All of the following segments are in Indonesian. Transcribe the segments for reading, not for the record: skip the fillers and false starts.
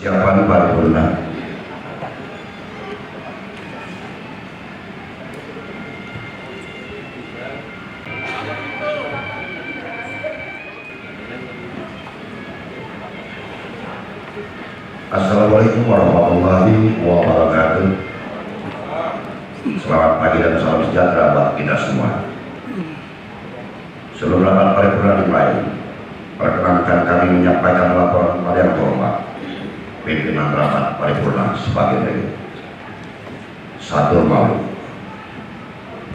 Persiapan paripurna. Assalamualaikum warahmatullahi wabarakatuh. Selamat pagi dan salam sejahtera buat kita semua. Sebelum rapat paripurna dimulai, perkenankan kami menyampaikan laporan pada yang terhormat pimpinan rapat paripurna sebagai berikut. 1.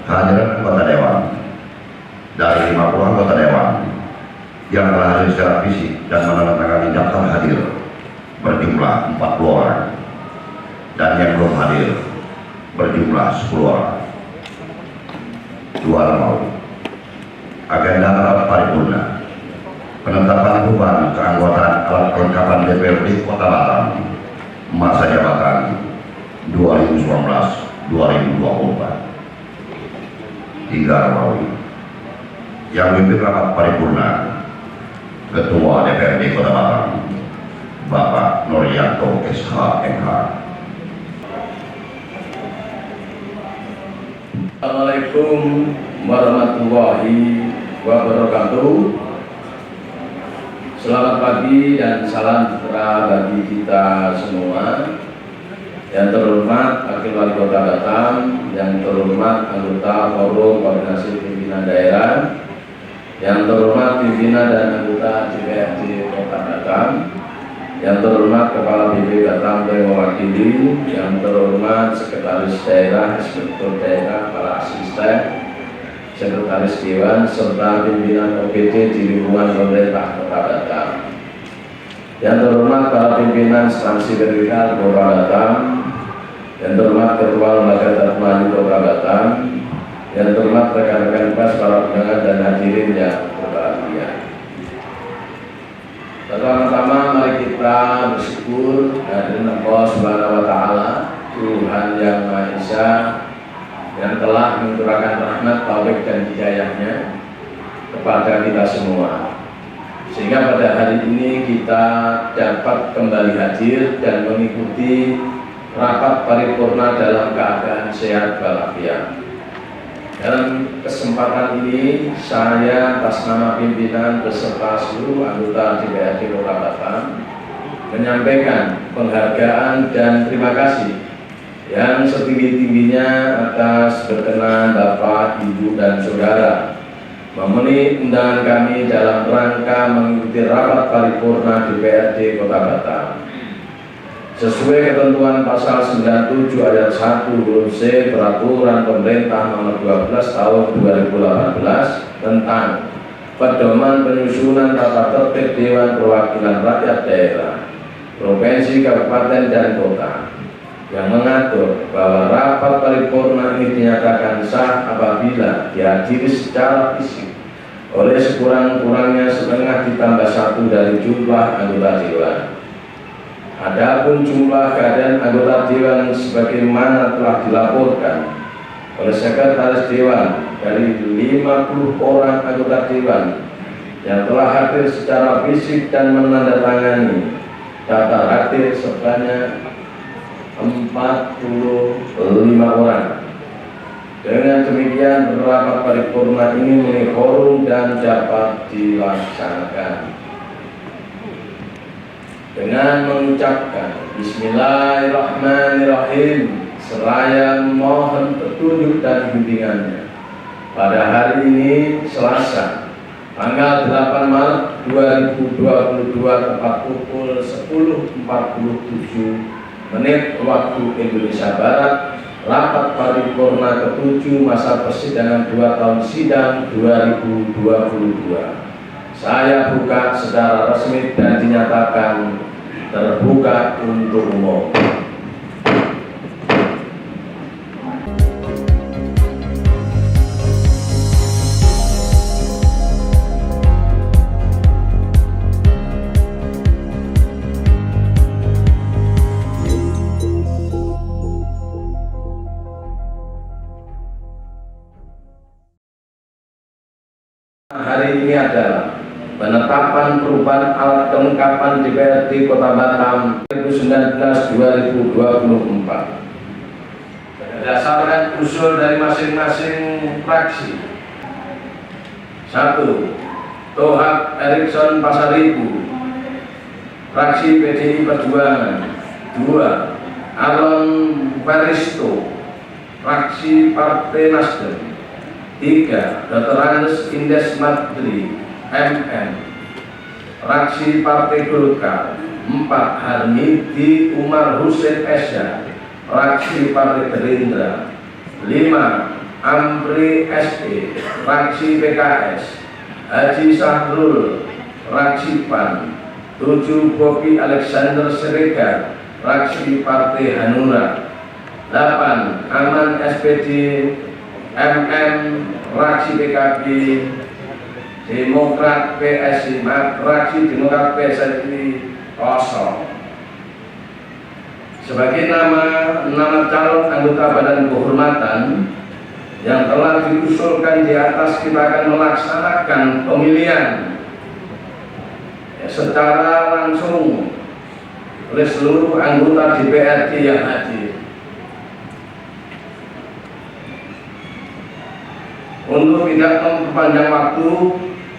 Kehadiran anggota dewan. Dari 50 anggota dewan yang telah hadir secara fisik dan menandatangani daftar hadir berjumlah 40 orang, dan yang belum hadir berjumlah 10 orang. 2. Agenda rapat paripurna: penetapan beban keanggotaan alat kelengkapan DPRD Kota Batam masa jabatan 2019-2024. 3. Yang memimpin rapat paripurna Ketua DPRD Kota Batam Bapak Nuryanto SH MH. Assalamualaikum warahmatullahi wabarakatuh. Selamat pagi dan salam sejahtera bagi kita semua. Yang terhormat Wakil Wali Kota Batam, yang terhormat anggota Forum Koordinasi Pimpinan Daerah, yang terhormat pimpinan dan anggota DPRD Kota Batam, yang terhormat Kepala BP Batam yang mewakili, yang terhormat Sekretaris Daerah, Inspektur Daerah, para asisten, Sekretaris Dewan, serta pimpinan OPD di lingkungan pemerintah Kota Batam. Yang terhormat para pimpinan instansi vertikal Kota Batam, yang terhormat Ketua Lembaga Terpadu Kota Batam, yang terhormat rekan-rekan pers, para undangan dan hadirin yang berbahagia. Pertama-tama mari kita bersyukur kehadiran Allah Subhanahu wa Ta'ala, Tuhan yang Maha Esa, yang telah mencurahkan rahmat, taufik dan hidayahnya kepada kita semua, sehingga pada hari ini kita dapat kembali hadir dan mengikuti rapat paripurna dalam keadaan sehat walafiat. Dalam kesempatan ini, saya atas nama pimpinan beserta seluruh anggota DPRD Kota Batam menyampaikan penghargaan dan terima kasih yang setinggi-tingginya atas berkenan Bapak, Ibu, dan Saudara memenuhi undangan kami dalam rangka mengikuti rapat paripurna DPRD Kota Batam. Sesuai ketentuan pasal 97 ayat 1 huruf C Peraturan Pemerintah Nomor 12 Tahun 2018 tentang pedoman penyusunan tata tertib Dewan Perwakilan Rakyat Daerah, Provinsi, Kabupaten, dan Kota, yang mengatur bahwa rapat paripurna ini dinyatakan sah apabila dihadiri secara fisik oleh sekurang-kurangnya setengah ditambah 1 dari jumlah anggota Dewan. Adapun jumlah keadaan anggota Dewan sebagaimana telah dilaporkan oleh Sekretaris Dewan, dari 50 orang anggota Dewan yang telah hadir secara fisik dan menandatangani daftar hadir sebanyak 45 orang. Dengan demikian rapat paripurna ini memenuhi quorum dan dapat dilaksanakan. Dengan mengucapkan Bismillahirrahmanirrahim, seraya mohon petunjuk dan bimbingannya, pada hari ini Selasa tanggal 8 Maret 2022 tepat pukul 10.47 waktu Indonesia Barat, rapat paripurna ke-7 masa persidangan 2 tahun sidang 2022 saya buka secara resmi dan dinyatakan terbuka untuk umum. Hari ini adalah penetapan perubahan alat kelengkapan DPRD Kota Batam 2019-2024 berdasarkan usul dari masing-masing fraksi. 1. Tohab Erikson Pasaribu, fraksi PDI Perjuangan. 2. Alon Baristo, fraksi Partai Nasdem. 3. Dr. Andes Indes Madri, MM, fraksi Partai Golkar. 4. Harmidi Umar Hussein Esya, fraksi Partai Gerindra. 5. Amri SE, fraksi PKS. Haji Sahrul, fraksi PAN. 7. Bobi Alexander Siregar, fraksi Partai Hanura. 8. Aman SPD MM, fraksi PKB. Demokrat PSI, fraksi Demokrat PSI kosong. Sebagai nama calon anggota Badan Kehormatan yang telah diusulkan di atas, kita akan melaksanakan pemilihan secara langsung oleh seluruh anggota DPRD yang hadir. Untuk tidak memperpanjang waktu,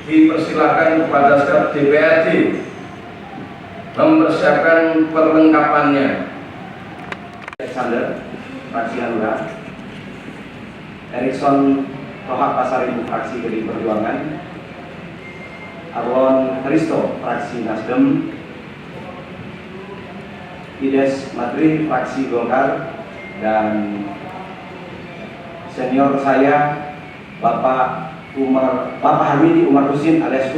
dipersilakan kepada staf DPRD mempersiapkan perlengkapannya. Alexander, fraksi Hanura. Erikson Tohab Pasaribu, fraksi PDI Perjuangan. Arlon Hristo, fraksi Nasdem. Ides Madri, fraksi Golkar. Dan senior saya Bapak Harmidi Umar Husin alias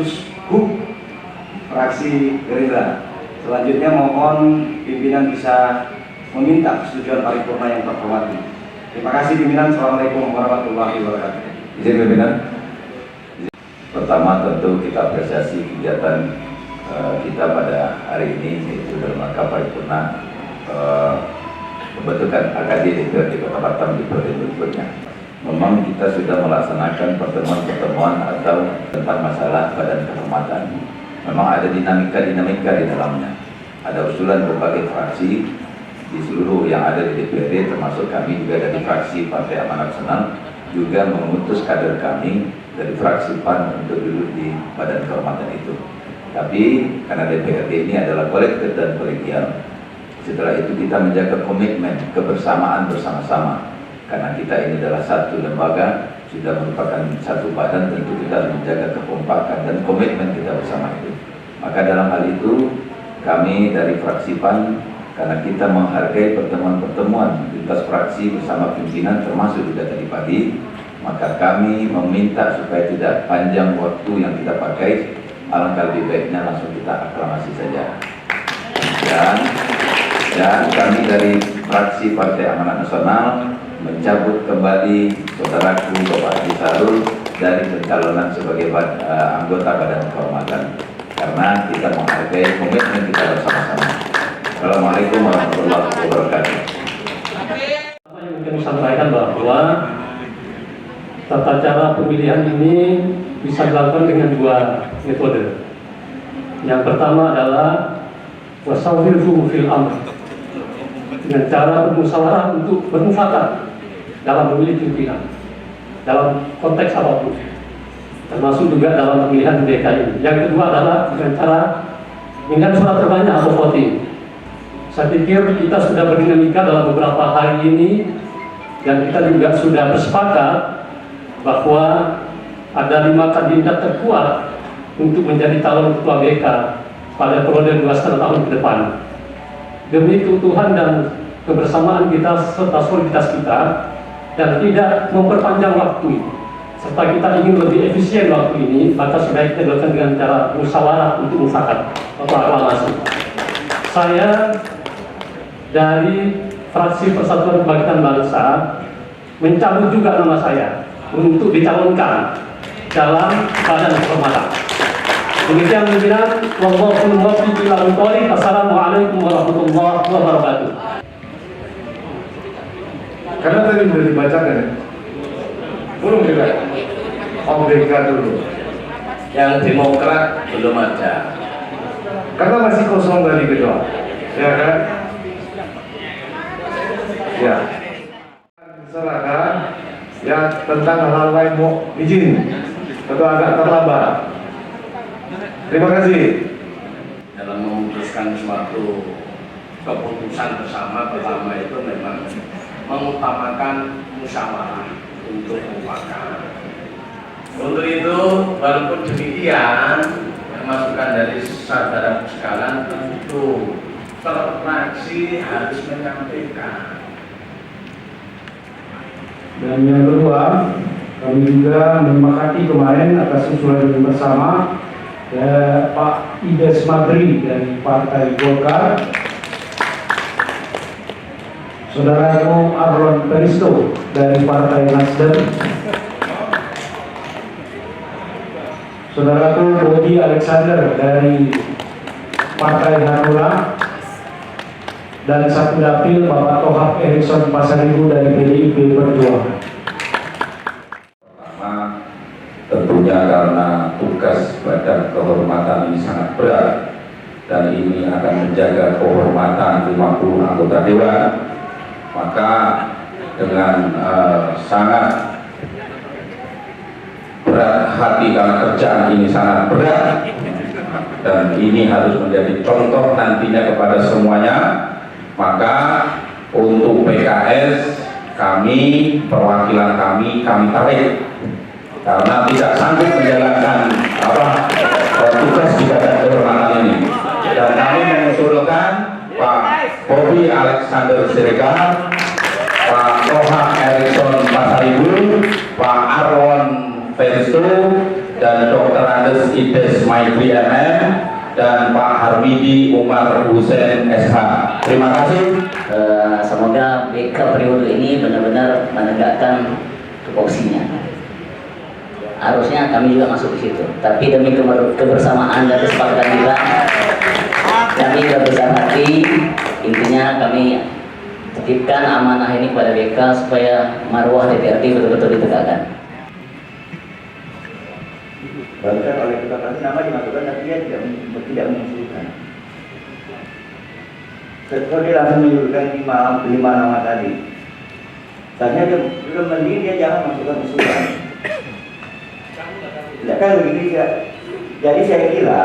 Hub, fraksi Gerindra. Selanjutnya mohon pimpinan bisa meminta persetujuan paripurna yang terhormati. Terima kasih pimpinan. Assalamualaikum warahmatullahi wabarakatuh. Izin pimpinan. Pertama tentu kita apresiasi kegiatan kita pada hari ini, yaitu dalam rangka paripurna pembentukan AKD DPRD Kota Batam di periode berikutnya. Memang kita sudah melaksanakan pertemuan-pertemuan atau tentang masalah badan kehormatan. Memang ada dinamika di dalamnya. Ada usulan berbagai fraksi di seluruh yang ada di DPRD, termasuk kami juga dari fraksi Partai Amanat Nasional, juga mengutus kader kami dari fraksi PAN untuk duduk di badan kehormatan itu. Tapi karena DPRD ini adalah kolektif dan kolegial, setelah itu kita menjaga komitmen kebersamaan bersama-sama. Karena kita ini adalah satu lembaga, sudah merupakan satu badan, tentu kita harus menjaga kekompakan dan komitmen kita bersama itu. Maka dalam hal itu kami dari fraksi PAN, karena kita menghargai pertemuan-pertemuan lintas fraksi bersama pimpinan termasuk juga tadi pagi, maka kami meminta supaya tidak panjang waktu yang kita pakai, alangkah lebih baiknya langsung kita aklamasi saja. Dan kami dari fraksi Partai Amanat Nasional mencabut kembali saudaraku Bapak Haji Sahrul dari pencalonan sebagai anggota Badan Kehormatan, karena kita menghargai komitmen kita bersama-sama. Assalamualaikum warahmatullahi wabarakatuh. Yang kami sampaikan bahwa tata cara pemilihan ini bisa dilakukan dengan dua metode. Yang pertama adalah wasawwirhu fil amr, dengan cara bermusyawarah untuk bermufakat dalam memilih pimpinan dalam konteks apapun, termasuk juga dalam pemilihan DKI. Yang kedua adalah dengan cara pemilihan surat terbanyak atau voting. Saya pikir kita sudah berdinamika dalam beberapa hari ini, dan kita juga sudah bersepakat bahwa ada 5 kandidat terkuat untuk menjadi calon ketua BK pada periode 2,5 tahun ke depan. Demi keutuhan dan kebersamaan kita serta soliditas kita, dan tidak memperpanjang waktu, serta kita ingin lebih efisien waktu ini, maka sebaiknya dilakukan dengan cara musyawarah untuk mufakat atau aklamasi. Saya dari fraksi Persatuan Kebangkitan Bangsa mencabut juga nama saya untuk dicalonkan dalam badan kehormatan. Demikian pimpinan. Wallahu muwaffiq ila aqwali. Assalamualaikum warahmatullahi wabarakatuh. Karena tadi sudah dibacakan ya, belum juga OBK dulu. Yang Demokrat belum ada. Karena masih kosong dari ketua, ya kan? Ya. Serahkan ya tentang hal-hal lain mau izin atau agak terlambat. Terima kasih. Dalam memutuskan suatu keputusan bersama, pertama itu memang mengutamakan musyawarah untuk mufakat. Untuk itu, walaupun demikian, masukan dari saudara sekalian tentu per fraksi harus menyampaikan. Dan yang kedua, kami juga menyepakati kemarin atas usulan bersama Pak Ides Madri dari Partai Golkar, Saudaraku Arlon Peristo dari Partai Nasdem, Saudaraku Bobi Alexander dari Partai Hanura, dan satu dapil Bapak Tohab Erikson Pasaribu dari PDIP Perjuangan. Pertama, tentunya karena tugas Badan Kehormatan ini sangat berat dan ini akan menjaga kehormatan 50 anggota Dewan, maka dengan sangat berat hati karena kerjaan ini sangat berat dan ini harus menjadi contoh nantinya kepada semuanya, maka untuk PKS kami, perwakilan kami tarik karena tidak sanggup menjalankan tugas di Badan Kehormatan ini, dan kami mengusulkan Pak Bobi Alexander Siregar, Pak Tohab Erikson Pasaribu, Pak Arlon Peristo, dan Dr. Andes Ides Maidri MM, dan Pak Harmidi Umar Hussein SH. Terima kasih. Semoga BK periode ini benar-benar menegakkan tupoksinya. Harusnya kami juga masuk di situ. Tapi demi kebersamaan dan kesepakatan juga, kami berbesar hati. Intinya kami titipkan amanah ini kepada BK supaya marwah DPRD betul-betul ditegakkan. Bahkan oleh ketua fraksi nama dimasukkan tapi dia tidak mengusulkan. Setelah dia langsung menyebutkan 5 nama tadi. Seharusnya dia belum mending dia jangan masukkan usulan. Tidak kan begini ya. Jadi saya kira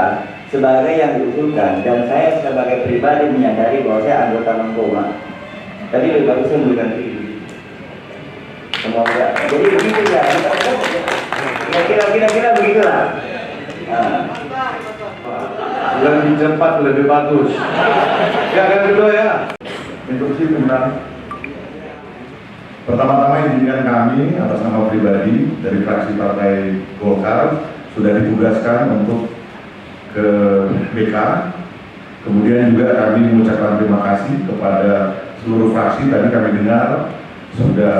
sebagai yang diusulkan dan saya sebagai pribadi menyadari bahwa saya anggota Mengkoma. Tadi lebih bagus saya memberikan diri. Semoga. Jadi begitu ya. Kira-kira begitulah. Lebih cepat, lebih bagus. Ya, yang kedua ya. Instruksi pimpinan. Pertama-tama izinkan kami atas nama pribadi dari fraksi Partai Golkar sudah ditugaskan untuk ke BK. Kemudian juga kami mengucapkan terima kasih kepada seluruh fraksi. Tadi kami dengar sudah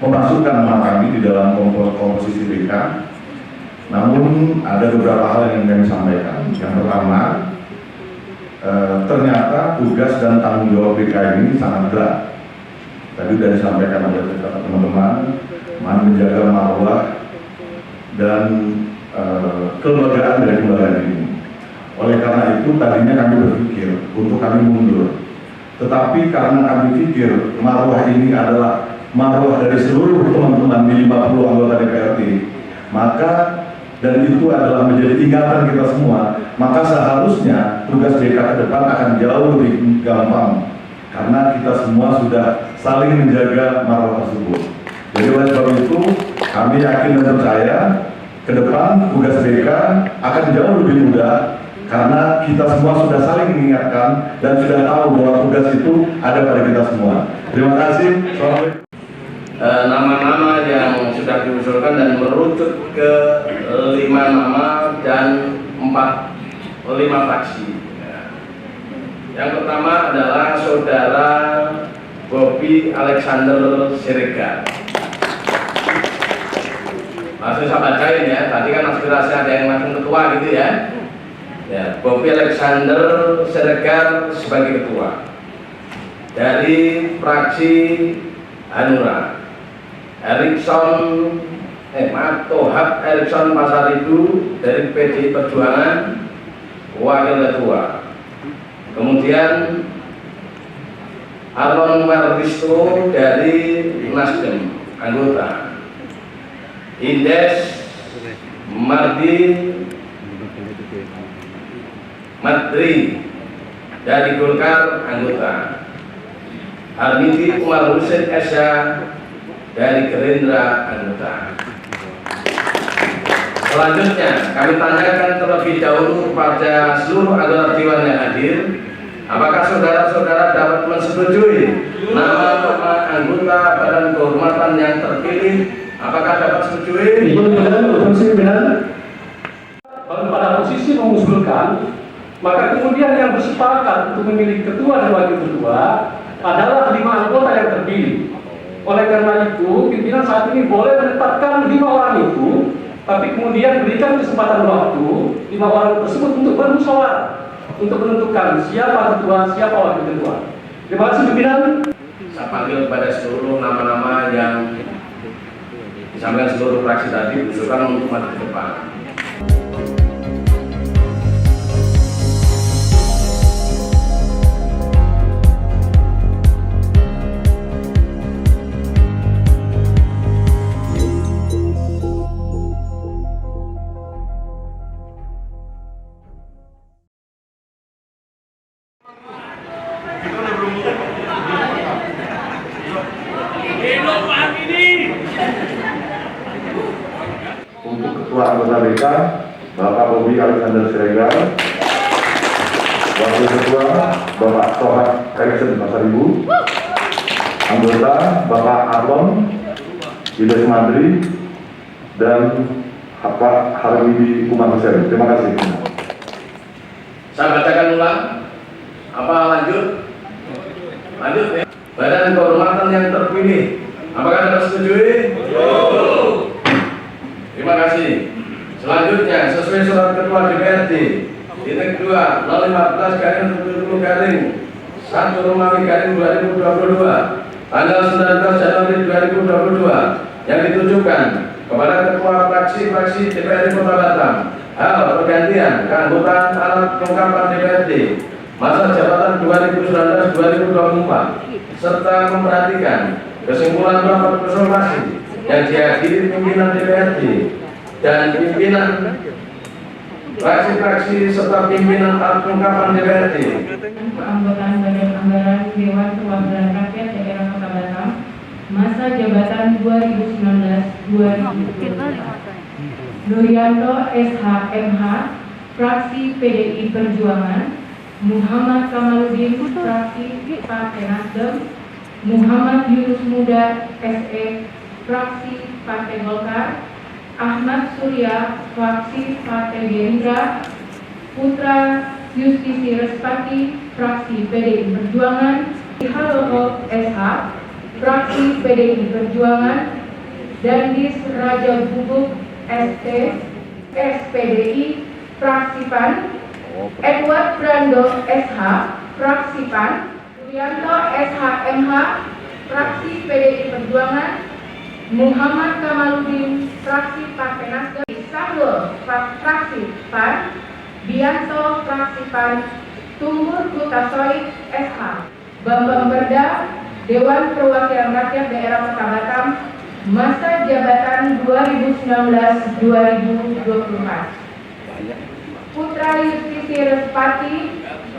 memasukkan nama kami di dalam komposisi BK. Namun ada beberapa hal yang kami sampaikan. Yang pertama, ternyata tugas dan tanggung jawab BK ini sangat berat. Tadi sudah disampaikan oleh teman-teman, menjaga marwah dan kelembagaan dari kelembagaan ini. Oleh karena itu tadinya kami berpikir untuk kami mundur. Tetapi karena kami pikir marwah ini adalah marwah dari seluruh teman-teman di 50 anggota DPRD, maka dan itu adalah menjadi ingatan kita semua, maka seharusnya tugas BK ke depan akan jauh lebih gampang karena kita semua sudah saling menjaga marwah tersebut. Jadi oleh sebab itu kami yakin dan percaya ke depan tugas BK akan jauh lebih mudah karena kita semua sudah saling mengingatkan dan sudah tahu bahwa tugas itu ada pada kita semua. Terima kasih. Assalamualaikum. Nama-nama yang sudah diusulkan dan merucut ke 5 nama dan 5 fraksi. Yang pertama adalah Saudara Bobi Alexander Siregar. Langsung saya bacain ya. Tadi kan aspirasi ada yang langsung ketua gitu ya. Ya, Bobi Alexander Siregar sebagai ketua dari fraksi Hanura. Erikson Tohab Erikson Pasaribu dari PDI Perjuangan, Wakil Ketua. Kemudian Arlon Marwisto dari Nasdem, anggota. Indes Madri dari Golkar, anggota. Harmidi Umar Husin Esya dari Gerindra, anggota. Selanjutnya kami tanyakan terlebih dahulu kepada seluruh anggota Dewan yang hadir, apakah saudara-saudara dapat mensetujui nama anggota Badan Kehormatan yang terpilih? Apakah dapat setujui? Kalau pada posisi mengusulkan, maka kemudian yang bersepakat untuk memilih ketua dan wakil ketua adalah 5 anggota yang terpilih. Oleh karena itu, pimpinan saat ini boleh menetapkan 5 orang itu, tapi kemudian berikan kesempatan waktu 5 orang tersebut untuk bermusyawarah untuk menentukan siapa ketua, siapa wakil ketua. Terima kasih pimpinan. Saya panggil kepada seluruh nama-nama yang disampaikan seluruh fraksi tadi usulkan untuk maju ke depan. Untuk Ketua Anggota BK, Bapak Bobi Alexander Siregar. Wakil Ketua, Bapak Tohab Erikson Pasaribu. Anggota, Bapak Arlon Indes Madri dan Bapak Harmidi Umar Husin. Terima kasih. Saya bacakan ulang. Apa lanjut? Lanjut ya. Badan Kehormatan yang terpilih. Apakah Anda setujui? Terima kasih. Selanjutnya, sesuai surat Ketua DPRD titik 2 015/70 garing 1 Romawi garing 2022 tanggal 19 Januari 2022 yang ditujukan kepada Ketua fraksi-fraksi DPRD Kota Batam hal pergantian keanggotaan alat kelengkapan DPRD masa jabatan 2019-2024 serta memperhatikan kesimpulan rapat konsultasi yang dihadiri pimpinan DPRD dan pimpinan fraksi-fraksi serta pimpinan alat kelengkapan DPRD. Keanggotaan Badan Anggaran Dewan Perwakilan Rakyat Daerah Kota Batam masa jabatan 2019-2024. Nurianto SH MH fraksi PDI Perjuangan, Muhammad Kamaludin fraksi Partai Nasdem, Muhammad Yunus Muda SE fraksi Partai Golkar, Ahmad Surya fraksi Partai Gerindra, Putra Justisi Respati fraksi PDI Perjuangan, Haloho SH fraksi PDI Perjuangan, Dandis Raja Bubuk ST SPDI fraksi PAN, Edward Brando SH fraksi PAN, Yulianto SH MH fraksi PDI Perjuangan, Muhammad Kamaludin fraksi Partai Nasdem, Sahrul fraksi PAN, Bianto fraksi PAN, Tumbur Kutasoid SH, Bambang Berda Dewan Perwakilan Rakyat Daerah Kota Batam masa jabatan 2019-2024. Putra Justisi Respati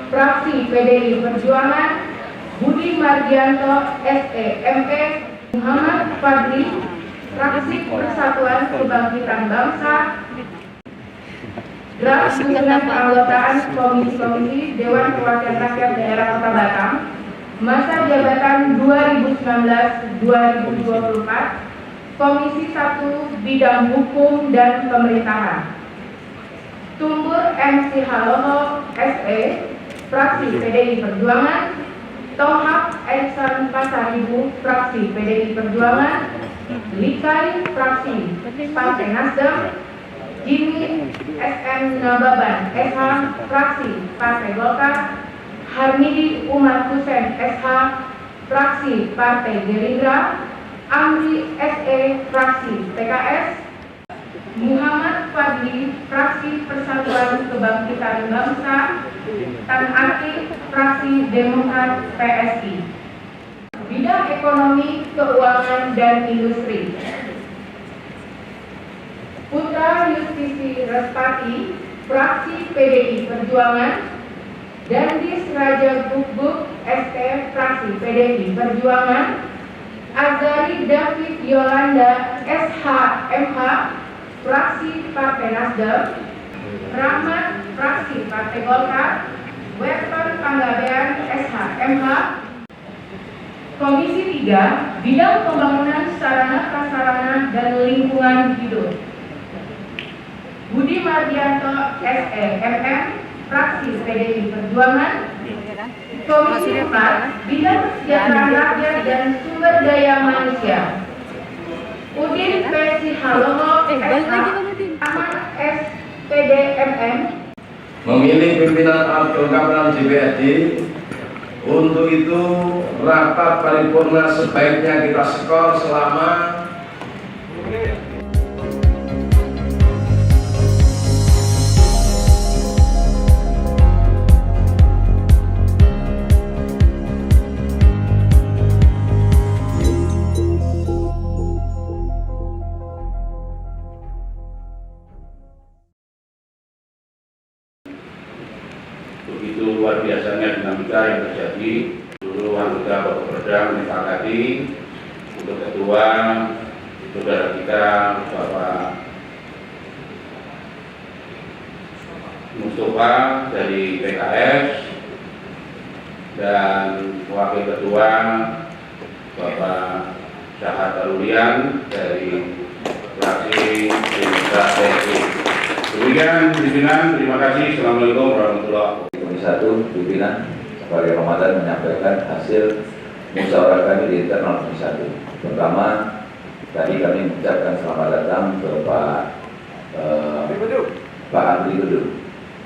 fraksi PDI Perjuangan, Budi Mardianto SE ME, Muhammad Fadli fraksi Persatuan Kebangkitan Bangsa. Draft dukungan keanggotaan komisi-komisi Dewan Perwakilan Rakyat Daerah Kota Batam masa jabatan 2019-2024. Komisi 1 Bidang Hukum dan Pemerintahan. Tumbur MC Haloho SE fraksi PDI Perjuangan, Tohab Erikson Pasaribu fraksi PDI Perjuangan, Likai fraksi Partai Nasdem, Jimmy SM Nababan SH fraksi Partai Golkar, Harmidi Umar Husin SH fraksi Partai Gerindra, Amri SE fraksi PKS, Muhammad Fadli, fraksi Persatuan Kebangkitan Bangsa, Tan Ati, fraksi Demokrat PSI. Bidang Ekonomi, Keuangan, dan Industri, Putra Yustisi Respati, fraksi PDI Perjuangan, Dandis Raja Guguk, ST, fraksi PDI Perjuangan, Azari David Yolanda, SH, MH, fraksi Partai Nasdem, Rahmat, fraksi Partai Golkar, Weton Panggabean, SH, MH. Komisi 3, Bidang Pembangunan Sarana Prasarana dan Lingkungan Hidup, Budi Mardianto, SE, MM, fraksi PDI Perjuangan. Komisi 4, Bidang Kesejahteraan Rakyat dan Sumber Daya Manusia, Udin P. Sihaloho, SH, Ahmad S. PD, MM. Memilih pimpinan Abdul Kamran JPRD. Untuk itu rapat paripurna sebaiknya kita skor selama begitu luar biasanya dinamika yang terjadi. Seluruh anggota Bapak Perda menyepakati untuk ketua saudara kita Bapak Mustafa dari PKS dan wakil ketua Bapak Syahat Alulian dari fraksi Demokrat PSI. Demikian pimpinan, terima kasih. Assalamualaikum warahmatullahi wabarakatuh. Komisi 1 pimpinan sebagai Ramadan menyampaikan hasil musyawarah kami di internal Komisi 1. Pertama, tadi kami mengucapkan selamat datang ke Pak Andri Gudu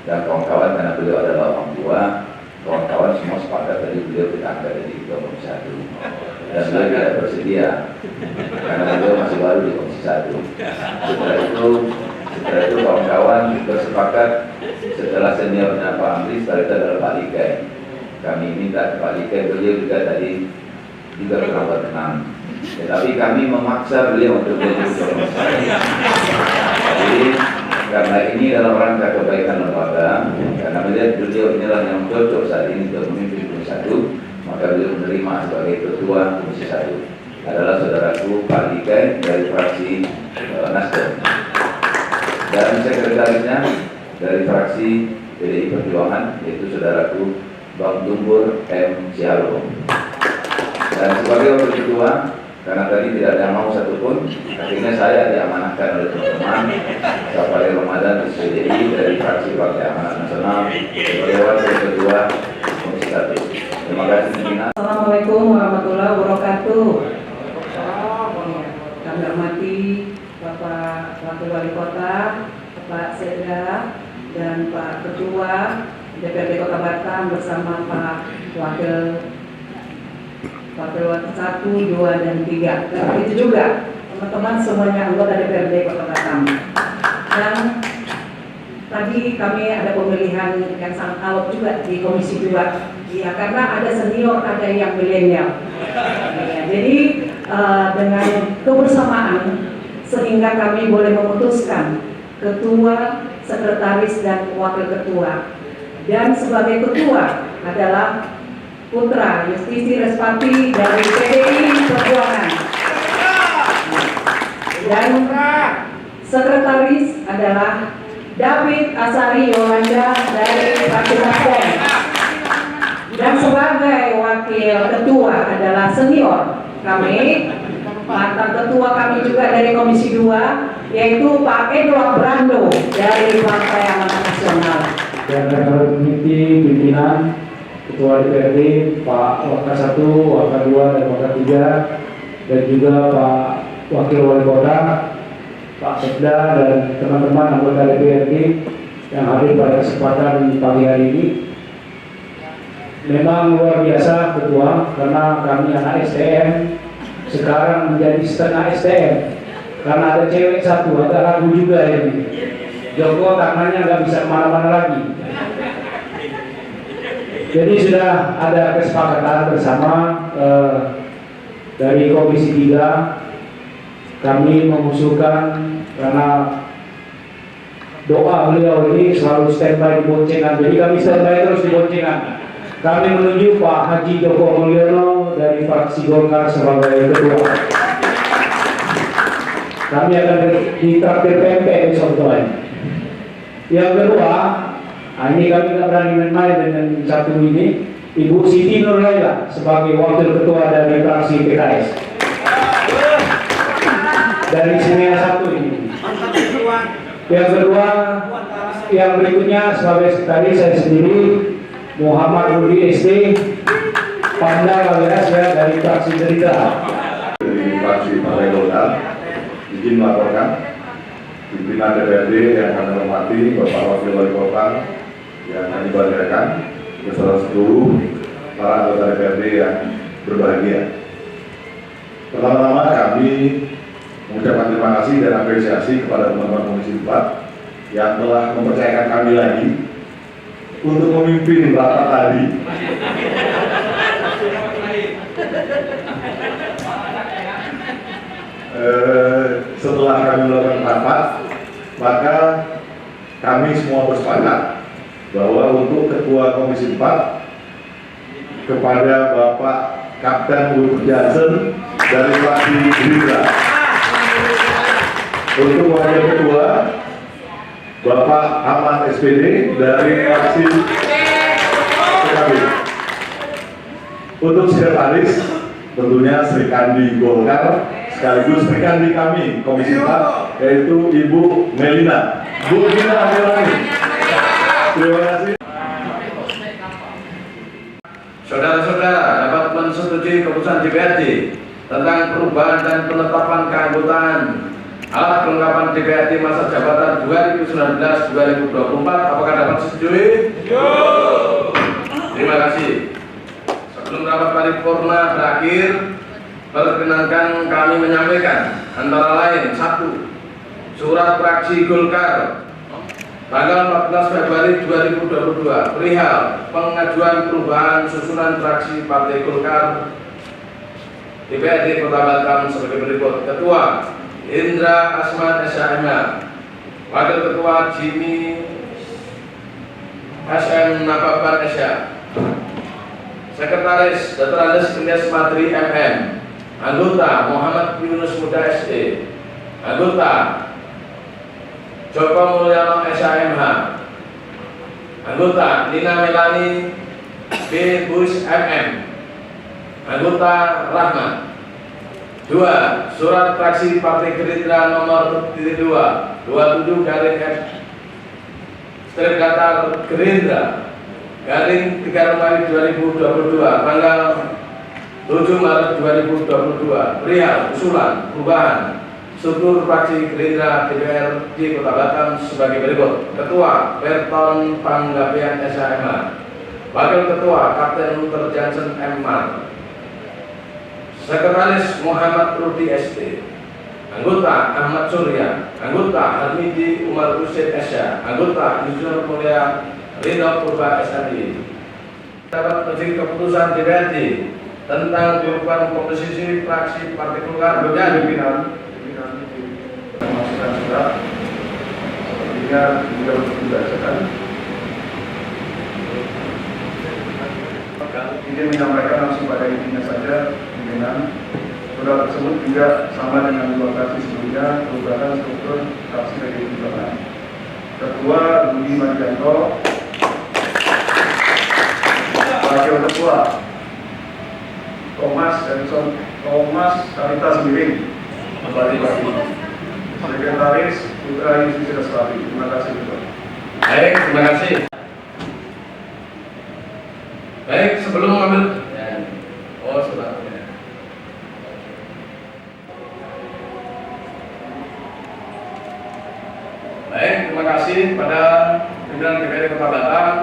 dan kawan-kawan, karena beliau adalah orang tua. Kawan-kawan semua sepakat tadi beliau kita angkat jadi ketua Komisi 1 dan beliau tidak bersedia karena beliau masih baru di Komisi 1. Setelah itu kawan-kawan bersepakat setelah seniornya Pak Andri, setelah itu adalah Pak Likai. Kami minta Pak Likai, beliau juga tadi juga kurang berkenan. Tetapi kami memaksa beliau untuk menjadi ketua. Jadi karena ini dalam rangka kebaikan lembaga, karena melihat beliau inilah yang cocok saat ini untuk memimpin Komisi 1, maka beliau menerima sebagai ketua Komisi 1. Adalah saudaraku Pak Likai dari fraksi Nasdem. Dan sekretarisnya dari fraksi PDI Perjuangan, yaitu saudaraku Bang Tumbur M. Sialo. Dan sebagai wakil ketua, karena tadi tidak ada yang mau satupun, akhirnya saya diamanahkan oleh teman-teman Safari Ramadan di PDI dari fraksi Partai Amanat Nasional sebagai wakil ketua Komisi 1. Terima kasih pimpinan. Assalamualaikum warahmatullahi wabarakatuh. Kami hormati Bapak Wakil Wali Kota, Pak Sekda, dan Pak Ketua DPRD Kota Batam bersama Pak Wakil 1, 2, dan 3. Dan itu juga teman-teman semuanya anggota DPRD Kota Batam. Dan tadi kami ada pemilihan yang sangat alot juga di Komisi 2. Ya, karena ada senior, ada yang milenial. Ya, jadi dengan kebersamaan sehingga kami boleh memutuskan ketua, sekretaris, dan wakil ketua. Dan sebagai ketua adalah Putra Yustisi Respati dari PDI Perjuangan. Dan sekretaris adalah David Azari Yolanda dari Partai Nasdem. Dan sebagai wakil ketua adalah senior kami, mantan ketua kami juga dari Komisi 2, yaitu Pak Edward Brando dari Partai Amanat Nasional. Dan rekan komite pimpinan Ketua DPRD Pak Wakil 1, Wakil 2, dan Wakil 3, dan juga Pak Wakil Wali Kota, Pak Sekda, dan teman-teman anggota DPRD yang hadir pada kesempatan pagi hari ini. Memang luar biasa Ketua, karena kami anak STM sekarang menjadi setengah STM. karena ada cewek satu, agak ragu juga ini. Joko tangannya nggak bisa kemana-mana lagi. Jadi sudah ada kesepakatan bersama dari Komisi 3, kami mengusulkan karena doa beliau ini selalu standby di Boncengan, jadi kami standby terus di Boncengan. Kami menunjuk Pak Haji Joko Mulyono dari fraksi Golkar sebagai ketua. Kami akan ditraktir PMP besok lain. Yang kedua, ini kami tidak berani main-main dengan satu ini, Ibu Siti Nurlaila sebagai wakil ketua dari fraksi PKS. Dari Simea 1 ini. Yang kedua, yang berikutnya sebagai sekretaris saya sendiri Muhammad Rudi SD Panda alias ya dari fraksi Gerindra. Dari fraksi Partai Golkar izin melaporkan pimpinan DPRD yang kami hormati, Bapak Wakil Wali Kota yang kami banggakan, beserta seluruh para anggota DPRD yang berbahagia. Pertama-tama kami mengucapkan terima kasih dan apresiasi kepada teman-teman Komisi 4 yang telah mempercayakan kami lagi untuk memimpin rapat tadi. Setelah kami melakukan rapat, maka kami semua bersepakat bahwa untuk Ketua Komisi 4 kepada Bapak Kapten Wilfried Johnson dari fraksi Gerindra. Untuk Wakil Ketua Bapak Aman SPD dari fraksi PKB. Untuk sekretaris tentunya Sri Kandi Golkar sekaligus Sri Kandi kami Komisi 4 yaitu Ibu Melina. Bu Melina Amirani. Terima kasih. Saudara-saudara dapat menyetujui keputusan DPRD tentang perubahan dan penetapan keanggotaan alat kelengkapan DPRD masa jabatan 2019-2024. Apakah dapat disetujui? Terima kasih. Sebelum rapat paripurna berakhir, perkenankan kami menyampaikan antara lain: 1. Surat fraksi Golkar tanggal 14 Februari 2022 perihal pengajuan perubahan susunan fraksi Partai Golkar DPRD Kota Batam sebagai berikut. Ketua Indra Asman SHM, Wakil Ketua Jimmy SM Nababan SH, Sekretaris Dr. Andes Kenyas Matri MM, Anggota Muhammad Yunus Muda SD, Anggota Joko Mulyono SHMH, Anggota Nina Melani B. Bush MM, Anggota Rahmat. 2. Surat fraksi Partai Gerindra nomor 2 27 garing F strip datar Gerindra garing 3 Mei 2022 tanggal 7 Maret 2022 perihal usulan perubahan struktur fraksi Gerindra DPRD Kota Batam sebagai berikut. Ketua Berton Panggabean SHM, Wakil Ketua Kapten Luther Johnson M. Sekretaris Muhammad Rudi SD, Anggota Ahmad Surya, Anggota Harmidi Umar Husin SH, Anggota Yusuf Mulia Rino Purba SHI. Dapat menjadi keputusan DPRD tentang perubahan komposisi fraksi Partai Golkar pimpinan masukan surat sepertinya tidak untuk dibacakan. Izin menyampaikan langsung pada intinya saja pimpinan. Surat tersebut juga sama dengan lokasi sebelumnya perubahan struktur fraksi PDI Perjuangan. Ketua Budi Marjanto, Wakil Ketua Thomas Karita Sembiring, Bupati. Sekretaris Putra Yusuf Siraswati. Terima kasih. Baik, terima kasih. Baik, sebelum mengambil sudah. Baik, terima kasih pada pimpinan DPRD Kota Batam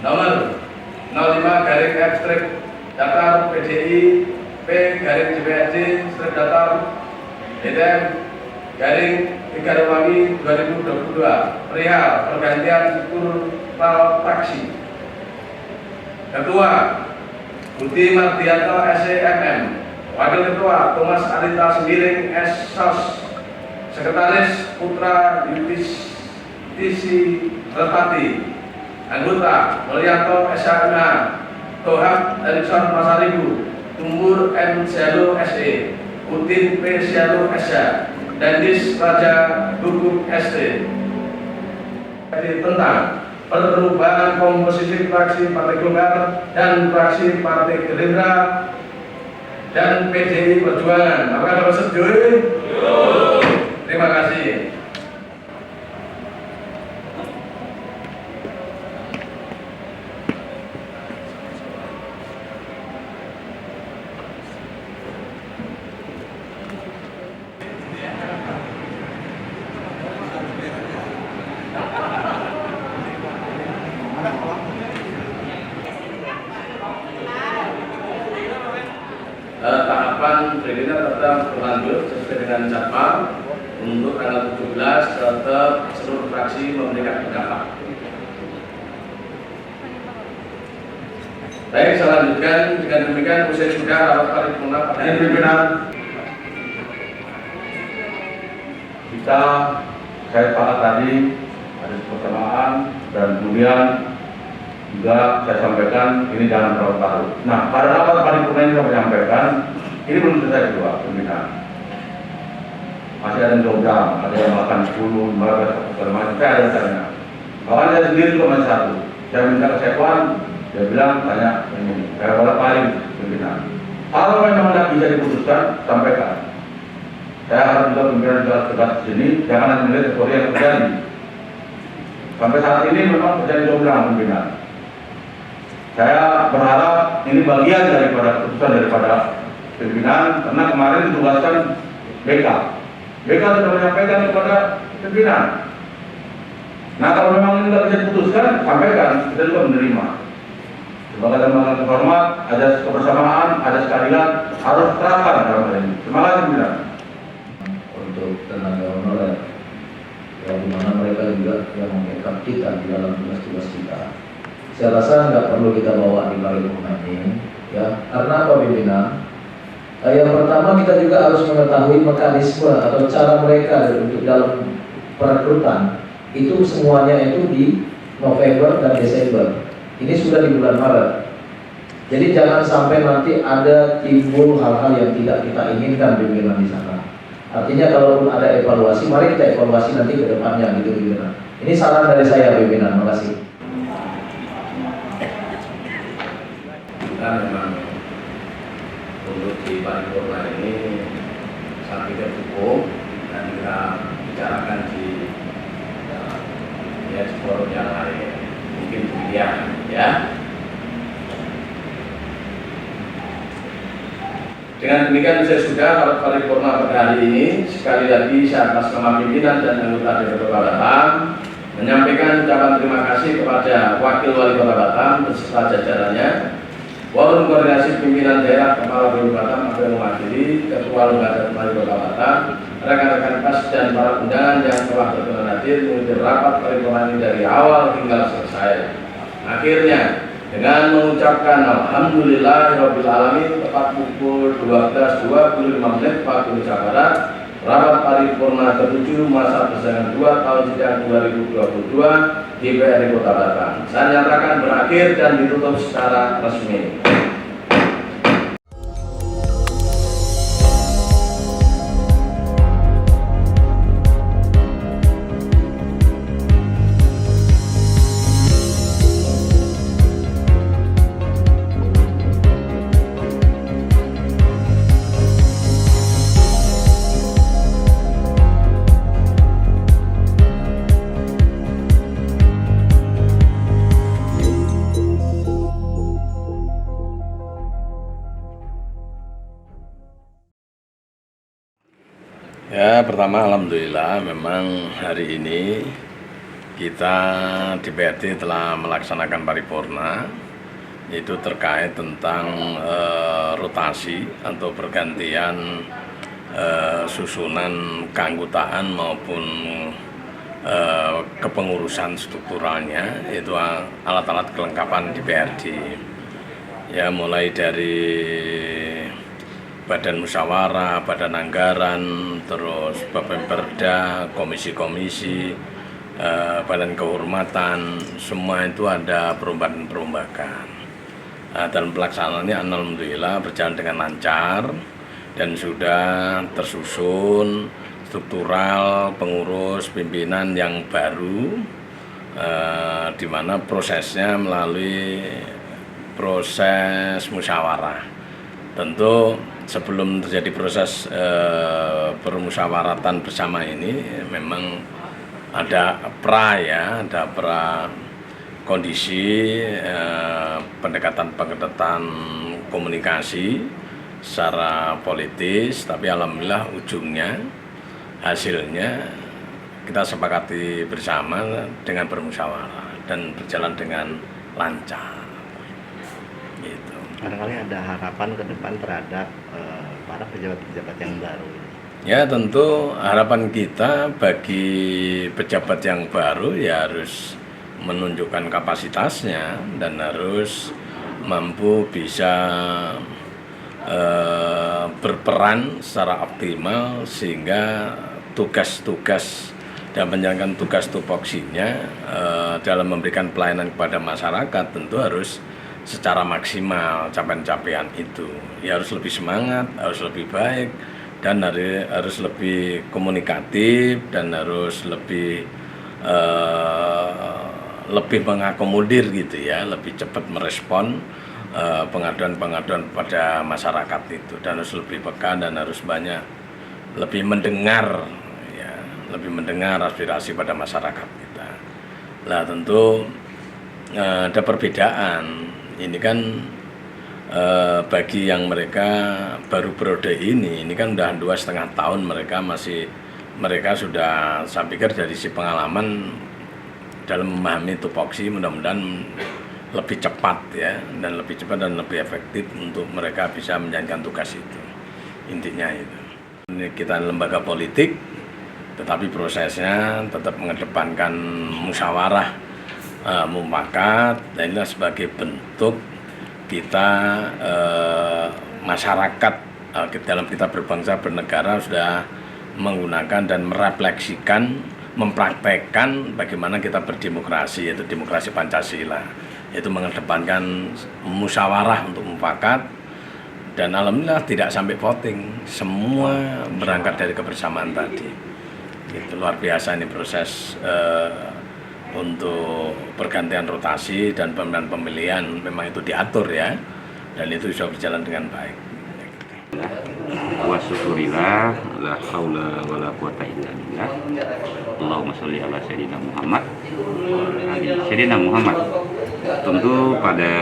nomor 05 garing F strip datar PDI P garing DPRD strip datar DTM 3/3/2022 perihal pergantian struktural fraksi. Ketua Budi Mardianto SEMM, Wakil Ketua Thomas Arita Sembiring SSOS, Sekretaris Putra Yudhistisi Repati, Anggota Mulyanto SHMH, Tohab Erikson Pasaribu, Tumbur M. Sialu SE, Udin P. Sialu SH, Dandis Raja Gugup ST. Tentang perubahan komposisi fraksi Partai Golkar dan fraksi Partai Gerindra dan PDI Perjuangan. Apakah dapat setuju? Terima kasih. Tahapan berikutnya tetap berlanjut sesuai dengan jadwal. Untuk tanggal 17 tetap seluruh fraksi memberikan pendapat. Baik, saya lanjutkan. Dengan demikian usai sudah rapat paripurna pada hari pimpinan. Kita saya sepakat tadi ada persamaan dan kemudian juga saya sampaikan ini dalam berlarut-larut. Nah, pada rapat paripurna ini saya menyampaikan ini belum selesai kedua pimpinan. Masih ada yang jombang, ada yang makan 10, 15, segala macam. Saya ada tanya. Bahkan saya sendiri juga masih satu. Saya minta ke Sekwan, dia bilang tanya ini. Saya bolak-balik pimpinan. Kalau memang tidak bisa diputuskan, sampaikan. Saya harap juga pimpinan juga tegas di sini, jangan melihat sesuatu yang terjadi. Sampai saat ini memang terjadi jombang pimpinan. Saya berharap ini bagian daripada keputusan daripada pimpinan, karena kemarin ditugaskan BK. BK sudah menyampaikan kepada pimpinan. Nah, kalau memang ini tidak bisa diputuskan, sampaikan, kita juga menerima. Sebagai lembaga terhormat, ada kebersamaan, ada keadilan, harus terapkan dalam hal ini. Terima kasih pimpinan. Untuk tenaga honorer, yang dimana mereka juga yang membackup kita di dalam tugas-tugas kita. Saya rasa nggak perlu kita bawa di paripurna ini, ya. Karena apa pimpinan? Yang pertama kita juga harus mengetahui mekanisme atau cara mereka untuk dalam perekrutan itu semuanya itu di November dan Desember. Ini sudah di bulan Maret. Jadi jangan sampai nanti ada timbul hal-hal yang tidak kita inginkan pimpinan di sana. Artinya kalaupun ada evaluasi, mari kita evaluasi nanti ke depannya gitu pimpinan. Ini saran dari saya pimpinan. Terima kasih. Kita memang untuk di paripurna ini saya pikir cukup dan kita bicarakan di forum yang lain, mungkin pilihan ya. Dengan demikian saya sudah rapat paripurna pada hari ini. Sekali lagi saya atas nama pimpinan dan anggota DPRD Kota Batam menyampaikan ucapan terima kasih kepada Wakil Wali Kota Batam beserta jajarannya, Forum Koordinasi Pimpinan Daerah Kepala BPD Batam yang mewakili Ketua Lembaga Wali Kota Batam, rekan-rekan PAS dan para undangan yang telah berkenan hadir mengikuti rapat paripurna ini dari awal hingga selesai. Akhirnya dengan mengucapkan Alhamdulillahirabbil alamin tepat pukul 12.25 waktu Indonesia Barat, rapat paripurna ke-7 masa persidangan 2 tahun sidang 2022 DPRD Kota Batam saya nyatakan berakhir dan ditutup secara resmi. Ya, pertama alhamdulillah memang hari ini kita DPRD telah melaksanakan paripurna, itu terkait tentang rotasi atau pergantian susunan keanggotaan maupun kepengurusan strukturalnya, itu alat-alat kelengkapan DPRD. Ya, mulai dari badan musyawarah, badan anggaran, terus Bapemperda, komisi-komisi, badan kehormatan, semua itu ada perombakan. Dan pelaksanaannya alhamdulillah berjalan dengan lancar dan sudah tersusun struktural pengurus pimpinan yang baru, di mana prosesnya melalui proses musyawarah. Tentu sebelum terjadi proses permusyawaratan bersama ini memang ada pra kondisi pendekatan komunikasi secara politis, tapi alhamdulillah ujungnya hasilnya kita sepakati bersama dengan bermusyawarah dan berjalan dengan lancar. Gitu. Barangkali ada harapan ke depan terhadap para pejabat-pejabat yang baru. Ya, tentu harapan kita bagi pejabat yang baru ya harus menunjukkan kapasitasnya dan harus mampu bisa berperan secara optimal sehingga tugas-tugas dan menjalankan tugas tupoksinya dalam memberikan pelayanan kepada masyarakat tentu harus secara maksimal capaian-capaian itu. Ya harus lebih semangat, harus lebih baik, dan harus lebih komunikatif dan harus lebih mengakomodir gitu ya, lebih cepat merespon pengaduan-pengaduan pada masyarakat itu, dan harus lebih peka dan harus lebih mendengar ya, lebih mendengar aspirasi pada masyarakat kita. Lah tentu ada perbedaan ini kan bagi yang mereka baru periode ini kan udah 2,5 tahun mereka sudah, saya pikir dari si pengalaman dalam memahami tupoksi mudah-mudahan lebih cepat ya, dan lebih cepat dan lebih efektif untuk mereka bisa menjalankan tugas itu. Intinya itu. Ini kita lembaga politik, tetapi prosesnya tetap mengedepankan musyawarah mufakat, dan inilah sebagai bentuk kita masyarakat dalam kita berbangsa bernegara sudah menggunakan dan merefleksikan, mempraktekkan bagaimana kita berdemokrasi, yaitu demokrasi Pancasila, yaitu mengedepankan musyawarah untuk mufakat, dan alhamdulillah tidak sampai voting, semua berangkat dari kebersamaan tadi. Itu luar biasa ini proses untuk pergantian rotasi dan pemilihan memang itu diatur ya, dan itu bisa berjalan dengan baik. Wa syukurillah, la haula wala quwata illa billah. Allahumma sholli ala sayyidina Muhammad wa ali sayyidina Muhammad. Tentu pada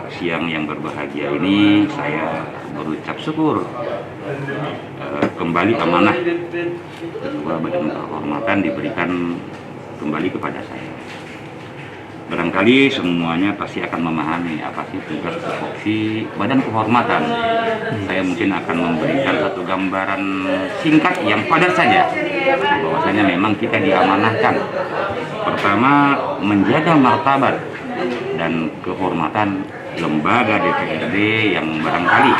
siang yang berbahagia ini saya berucap syukur kembali amanah Ketua Badan Kehormatan diberikan kembali kepada saya. Barangkali semuanya pasti akan memahami apa sih tugas tupoksi Badan Kehormatan. Saya mungkin akan memberikan satu gambaran singkat yang padat saja, bahwasanya memang kita diamanahkan pertama menjaga martabat dan kehormatan lembaga DPRD yang barangkali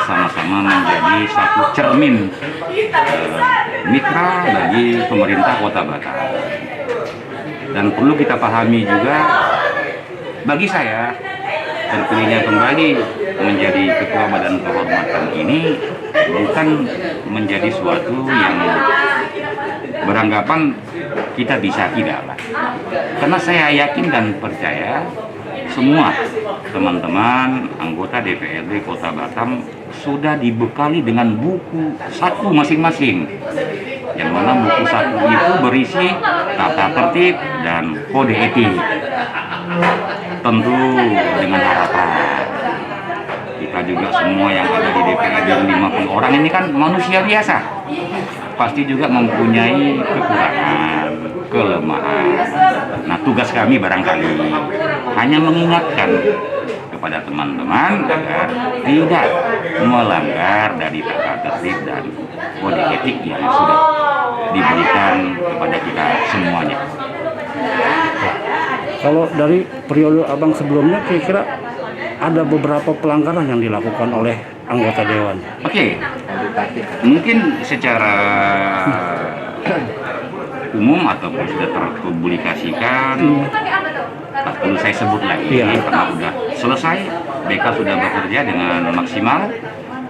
sama-sama menjadi satu cermin mitra bagi pemerintah Kota Batam. Dan perlu kita pahami juga, bagi saya terpilihnya kembali menjadi Ketua Badan Kehormatan ini bukan menjadi suatu yang beranggapan kita bisa tidak lah. Karena saya yakin dan percaya semua teman-teman anggota DPRD Kota Batam sudah dibekali dengan buku satu masing-masing, yang mana buku satu itu berisi tata tertib dan kode etik. Tentu dengan harapan kita juga semua yang ada di DPRD 50 orang ini kan manusia biasa, pasti juga mempunyai kekurangan, kelemahan. Nah, tugas kami barangkali hanya mengingatkan kepada teman-teman agar tidak melanggar dari tata tertib dan kode etik yang sudah diberikan kepada kita semuanya. Kalau dari periode abang sebelumnya kira-kira ada beberapa pelanggaran yang dilakukan oleh anggota dewan. Oke, mungkin secara umum ataupun sudah terpublikasikan, tak perlu saya sebut lagi karena sudah selesai. BK sudah bekerja dengan maksimal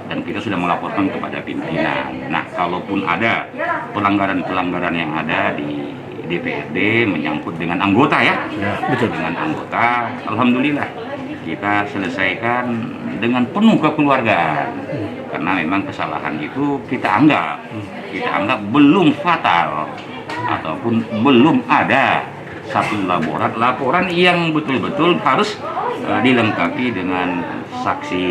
dan kita sudah melaporkan kepada pimpinan. Nah, kalaupun ada pelanggaran-pelanggaran yang ada di DPRD menyangkut dengan anggota betul, dengan anggota, alhamdulillah kita selesaikan dengan penuh kekeluargaan karena memang kesalahan itu kita anggap belum fatal ataupun belum ada satu laporan yang betul-betul harus dilengkapi dengan saksi,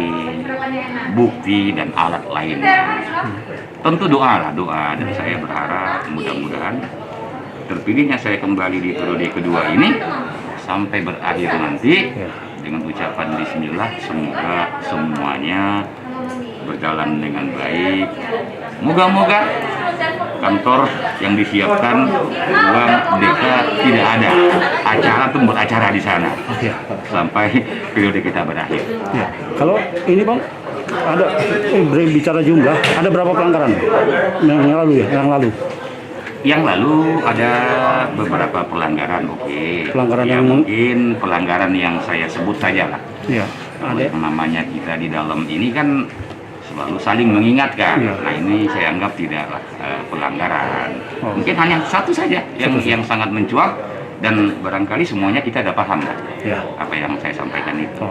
bukti dan alat lainnya. Tentu doa dan saya berharap mudah-mudahan terpilihnya saya kembali di periode kedua ini sampai berakhir nanti dengan ucapan bismillah, semoga semuanya berjalan dengan baik. Moga-moga kantor yang disiapkan uang DK tidak ada acara tuh beracara di sana sampai periode kita berakhir. Kalau ini Bang ada bicara jumlah, ada berapa pelanggaran yang lalu ada beberapa pelanggaran. Pelanggaran yang mungkin pelanggaran yang saya sebut saja lah. Ada namanya kita di dalam ini kan selalu saling mengingatkan. Nah, ini saya anggap tidaklah pelanggaran. Mungkin hanya satu saja yang sangat mencuat dan barangkali semuanya kita ada paham lah apa yang saya sampaikan itu.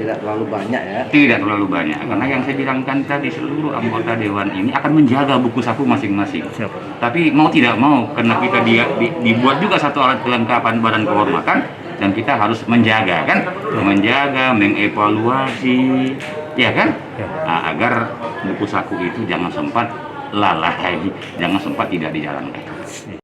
Tidak terlalu banyak ya? Tidak terlalu banyak, karena yang saya bilangkan tadi seluruh anggota dewan ini akan menjaga buku saku masing-masing. Tapi mau tidak mau, karena kita dibuat juga satu alat kelengkapan badan kehormatan dan kita harus menjaga kan, menjaga, mengevaluasi, nah, agar buku saku itu jangan sempat lalai, jangan sempat tidak dijalankan.